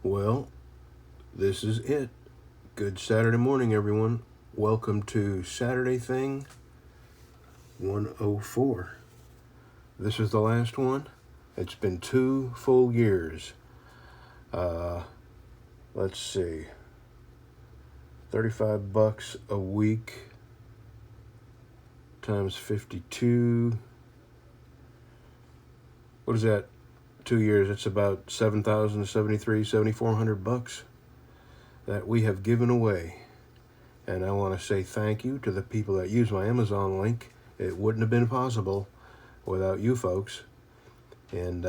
Well, this is it. Good Saturday morning, everyone. Welcome to Saturday Thing 104. This is the last one. It's been 2 full years. Let's see. $35 a week times 52. What is that? 2 years. It's about $7,400 that we have given away. And I want to say thank you to the people that use my Amazon link. It wouldn't have been possible without you folks. And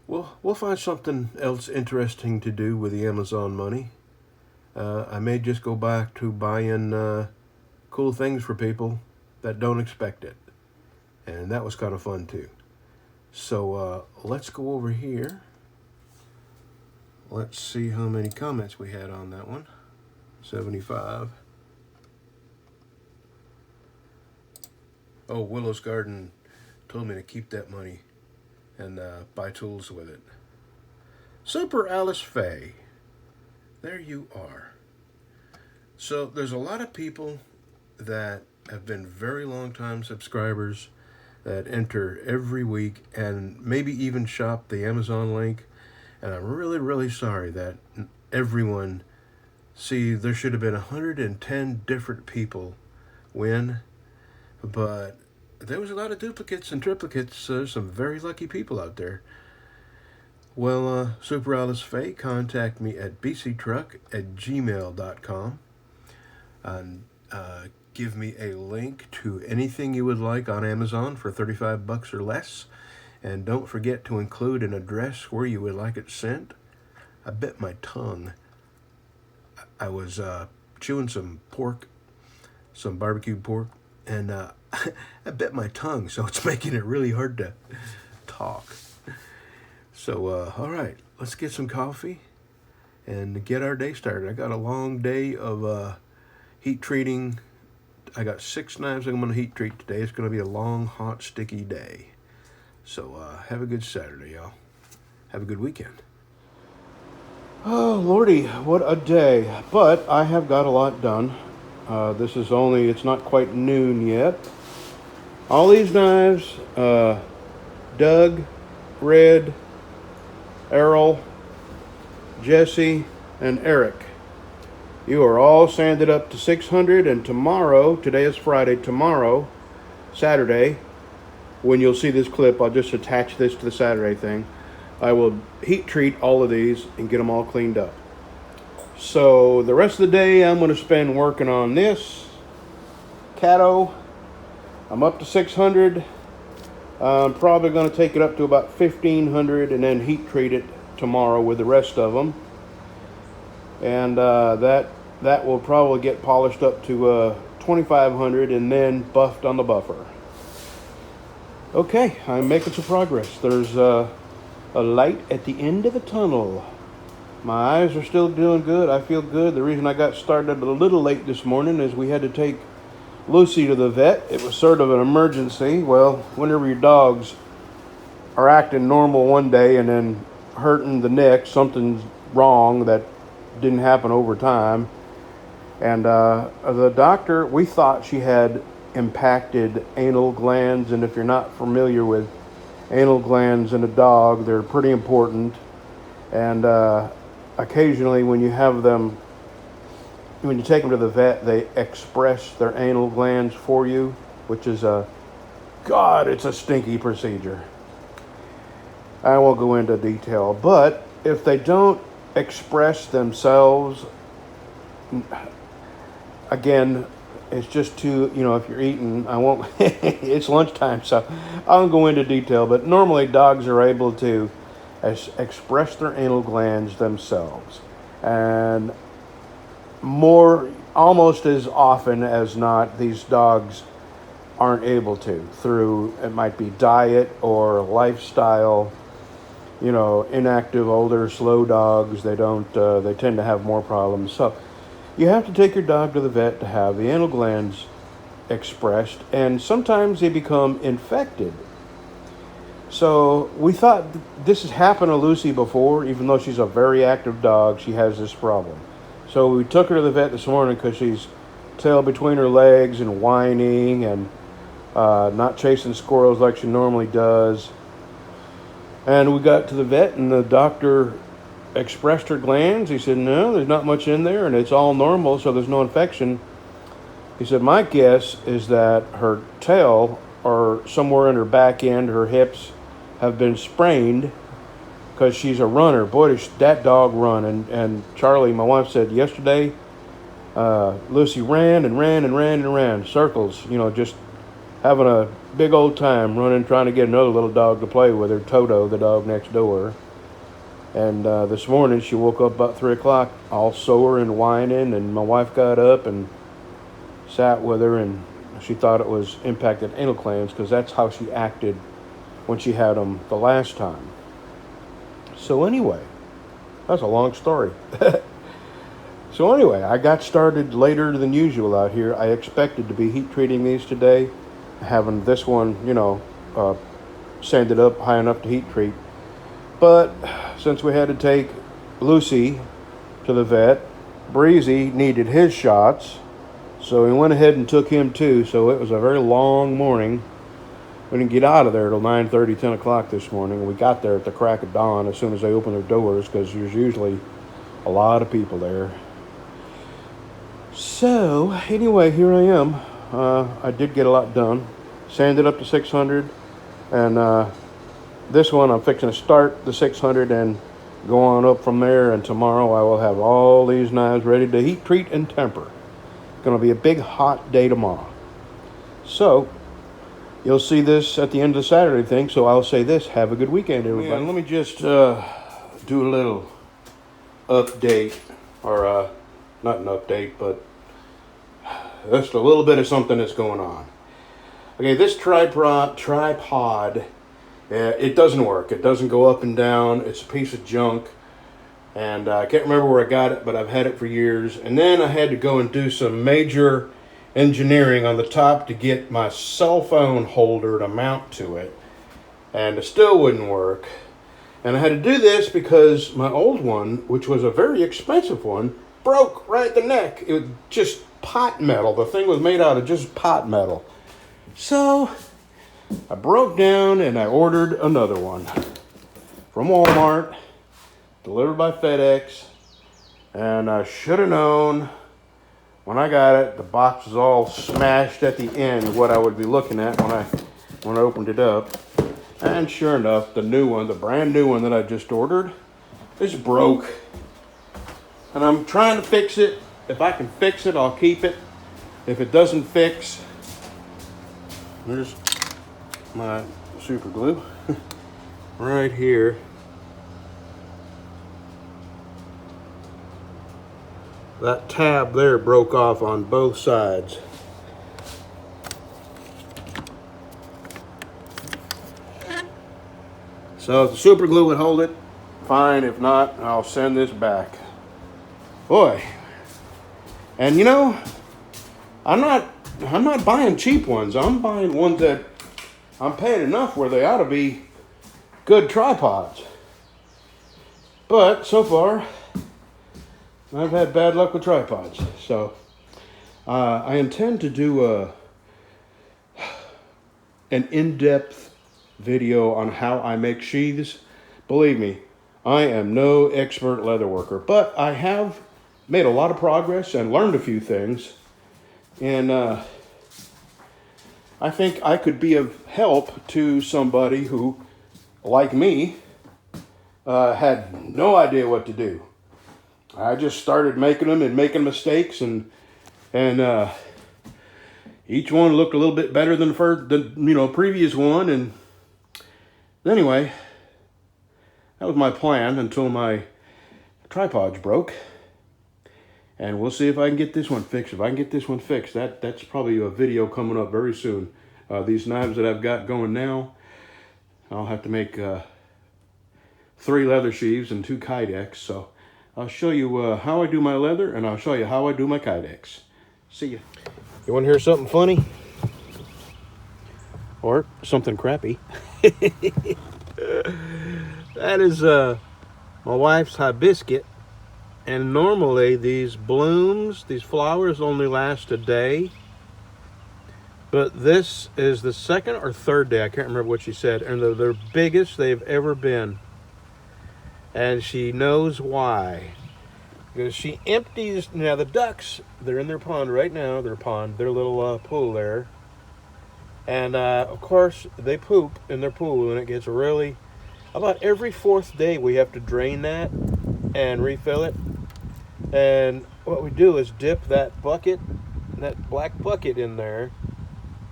we'll find something else interesting to do with the Amazon money. I may just go back to buying cool things for people that don't expect it. And that was kind of fun too. So let's go over here. Let's see how many comments we had on that one. 75. Oh, Willow's Garden told me to keep that money and buy tools with it. Super Alice Faye. There you are. So there's a lot of people that have been very long time subscribers that enter every week and maybe even shop the Amazon link. And I'm really, really sorry that everyone, there should have been 110 different people win, but there was a lot of duplicates and triplicates, some very lucky people out there. Well, Super Alice Faye, contact me at bctruck@gmail.com and give me a link to anything you would like on Amazon for $35 or less. And don't forget to include an address where you would like it sent. I bit my tongue. I was chewing some pork, some barbecued pork, and I bit my tongue, so it's making it really hard to talk. So, all right, let's get some coffee and get our day started. I got a long day of heat treating. I got 6 knives I'm going to heat treat today. It's going to be a long, hot, sticky day. So have a good Saturday, y'all. Have a good weekend. Oh, Lordy, what a day. But I have got a lot done. It's not quite noon yet. All these knives, Doug, Red, Errol, Jesse, and Eric. You are all sanded up to 600, and tomorrow, today is Friday, tomorrow, Saturday, when you'll see this clip, I'll just attach this to the Saturday thing. I will heat treat all of these and get them all cleaned up. So the rest of the day I'm going to spend working on this Cato. I'm up to 600. I'm probably going to take it up to about 1,500 and then heat treat it tomorrow with the rest of them. And that will probably get polished up to 2,500 and then buffed on the buffer. Okay, I'm making some progress. There's a light at the end of the tunnel. My eyes are still doing good. I feel good. The reason I got started a little late this morning is we had to take Lucy to the vet. It was sort of an emergency. Well, whenever your dogs are acting normal one day and then hurting the next, something's wrong that didn't happen over time. And the doctor, we thought she had impacted anal glands, and if you're not familiar with anal glands in a dog, they're pretty important. And occasionally when you take them to the vet, they express their anal glands for you, which is it's a stinky procedure. I won't go into detail, but if they don't express themselves, again, it's just too, if you're eating, it's lunchtime, so I won't go into detail, but normally dogs are able to express their anal glands themselves. And almost as often as not, these dogs aren't able to, through, it might be diet or lifestyle. Inactive, older, slow dogs, they tend to have more problems. So you have to take your dog to the vet to have the anal glands expressed, and sometimes they become infected. So we thought this has happened to Lucy before, even though she's a very active dog, she has this problem. So we took her to the vet this morning because she's tail between her legs and whining and not chasing squirrels like she normally does. And we got to the vet and the doctor expressed her glands. He said, no, there's not much in there and it's all normal, so there's no infection. He said, my guess is that her tail or somewhere in her back end, her hips have been sprained because she's a runner. Boy, does that dog run. And Charlie, my wife, said yesterday, Lucy ran and ran and ran and ran circles, you know, just having a big old time running, trying to get another little dog to play with her, Toto, the dog next door. And this morning she woke up about 3 o'clock all sore and whining, and my wife got up and sat with her, and she thought it was impacted anal glands because that's how she acted when she had them the last time. So anyway, that's a long story. So anyway, I got started later than usual out here. I expected to be heat treating these today, having this one, you know, sanded up high enough to heat treat. But since we had to take Lucy to the vet, Breezy needed his shots, so we went ahead and took him too. So it was a very long morning. We didn't get out of there till 9:30, 10 o'clock this morning. We got there at the crack of dawn as soon as they opened their doors because there's usually a lot of people there. So anyway, here I am. I did get a lot done. Sanded up to 600, and this one I'm fixing to start the 600 and go on up from there, and tomorrow I will have all these knives ready to heat treat and temper. It's going to be a big hot day tomorrow. So you'll see this at the end of the Saturday thing, so I'll say this: have a good weekend, everybody. Let me just do a little update, or not an update, but just a little bit of something that's going on. Okay, this tripod, it doesn't work. It doesn't go up and down. It's a piece of junk, and I can't remember where I got it, but I've had it for years. And then I had to go and do some major engineering on the top to get my cell phone holder to mount to it, and it still wouldn't work. And I had to do this because my old one, which was a very expensive one, broke right at the neck. It was just pot metal. The thing was made out of just pot metal. So I broke down and I ordered another one from Walmart, delivered by FedEx, and I should have known when I got it, the box was all smashed at the end, what I would be looking at when I opened it up. And sure enough, the new one, the brand new one that I just ordered, is broke. And I'm trying to fix it. If I can fix it, I'll keep it. If it doesn't fix, there's my super glue right here. That tab there broke off on both sides. So if the super glue would hold it, fine. If not, I'll send this back. Boy. And you know, I'm not buying cheap ones. I'm buying ones that I'm paying enough where they ought to be good tripods. But so far, I've had bad luck with tripods. So I intend to do an in-depth video on how I make sheaths. Believe me, I am no expert leather worker, but I have made a lot of progress and learned a few things. And I think I could be of help to somebody who, like me, had no idea what to do. I just started making them and making mistakes, and each one looked a little bit better than the previous one. And anyway, that was my plan until my tripods broke. And we'll see if I can get this one fixed. If I can get this one fixed, that's probably a video coming up very soon. These knives that I've got going now, I'll have to make 3 leather sheaves and 2 kydex. So I'll show you how I do my leather, and I'll show you how I do my kydex. See ya. You want to hear something funny? Or something crappy? That is my wife's hibiscus. And normally these blooms, these flowers only last a day. But this is the second or third day, I can't remember what she said, and they're the biggest they've ever been. And she knows why. Because she empties, now the ducks, they're in their pond right now, their little pool there. And of course, they poop in their pool, and it gets really, about every fourth day we have to drain that and refill it. And what we do is dip that bucket, that black bucket in there,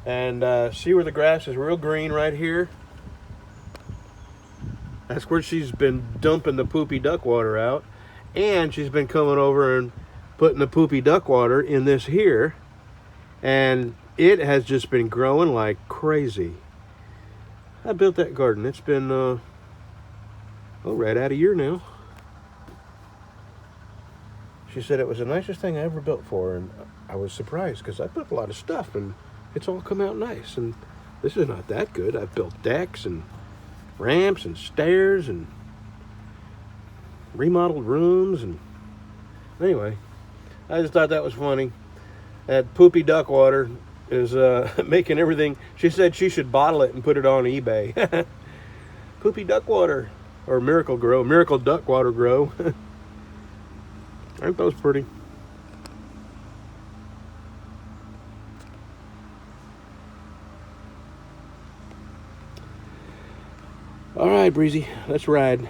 and see where the grass is real green right here? That's where she's been dumping the poopy duck water out. And she's been coming over and putting the poopy duck water in this here. And it has just been growing like crazy. I built that garden. It's been, right at a year now. She said it was the nicest thing I ever built for her. And I was surprised because I built a lot of stuff and it's all come out nice. And this is not that good. I've built decks and ramps and stairs and remodeled rooms. And anyway, I just thought that was funny. That poopy duck water is making everything. She said she should bottle it and put it on eBay. Poopy duck water, or Miracle Duck Water Grow. Aren't those pretty? All right, Breezy, let's ride.